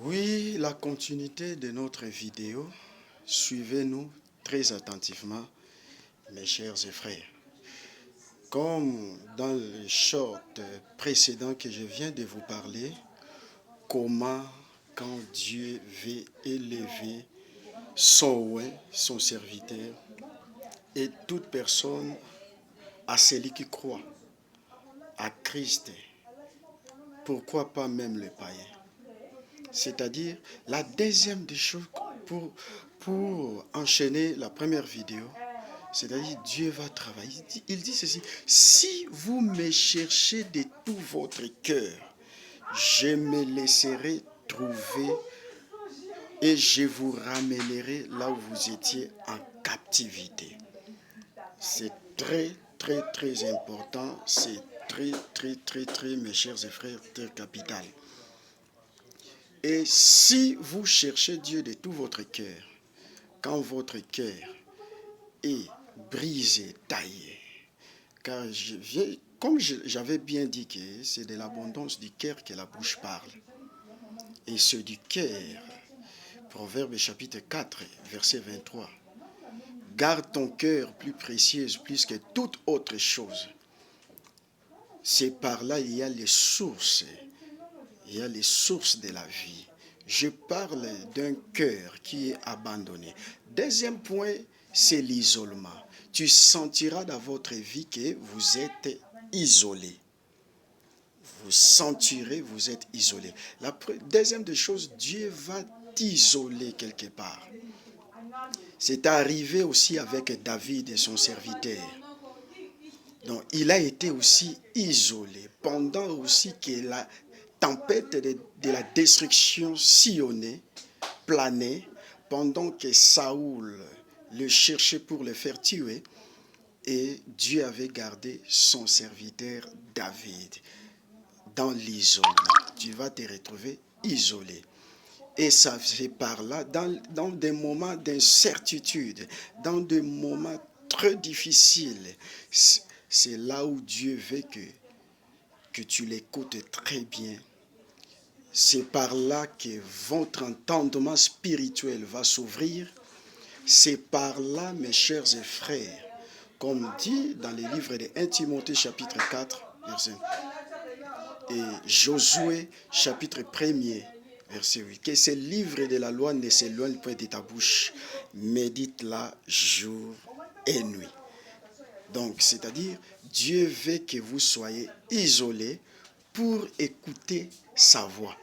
Oui, la continuité de notre vidéo. Suivez-nous très attentivement, mes chers et frères. Comme dans le short précédent que je viens de vous parler, comment quand Dieu veut élever son oint, son serviteur, et toute personne à celui qui croit à Christ, pourquoi pas même le païen. C'est-à-dire, la deuxième des choses pour enchaîner la première vidéo, c'est-à-dire Dieu va travailler. Il dit ceci, si vous me cherchez de tout votre cœur, je me laisserai trouver et je vous ramènerai là où vous étiez en captivité. C'est très, très, très important. C'est très, très, très, très, mes chers et frères, très capital. Et si vous cherchez Dieu de tout votre cœur, quand votre cœur est brisé, taillé, car comme j'avais bien dit que c'est de l'abondance du cœur que la bouche parle. Et ce du cœur, Proverbe chapitre 4, verset 23. Garde ton cœur plus précieux, plus que toute autre chose. C'est par là il y a les sources. Il y a les sources de la vie. Je parle d'un cœur qui est abandonné. Deuxième point, c'est l'isolement. Tu sentiras dans votre vie que vous êtes isolé. Vous sentirez, vous êtes isolé. La deuxième des choses, Dieu va t'isoler quelque part. C'est arrivé aussi avec David et son serviteur. Donc, il a été aussi isolé pendant aussi que la tempête de la destruction sillonnait, planait, pendant que Saoul le cherchait pour le faire tuer, et Dieu avait gardé son serviteur David dans l'isolement. Tu vas te retrouver isolé. Et ça fait par là, dans des moments d'incertitude, dans des moments très difficiles, c'est là où Dieu veut que tu l'écoutes très bien. C'est par là que votre entendement spirituel va s'ouvrir. C'est par là, mes chers et frères, comme dit dans les livres de 1 Timothée chapitre 4, verset 1, et Josué chapitre 1er, verset 8, que ce livre de la loi ne s'éloigne pas de ta bouche, médite-la jour et nuit. Donc, c'est-à-dire, Dieu veut que vous soyez isolés pour écouter sa voix.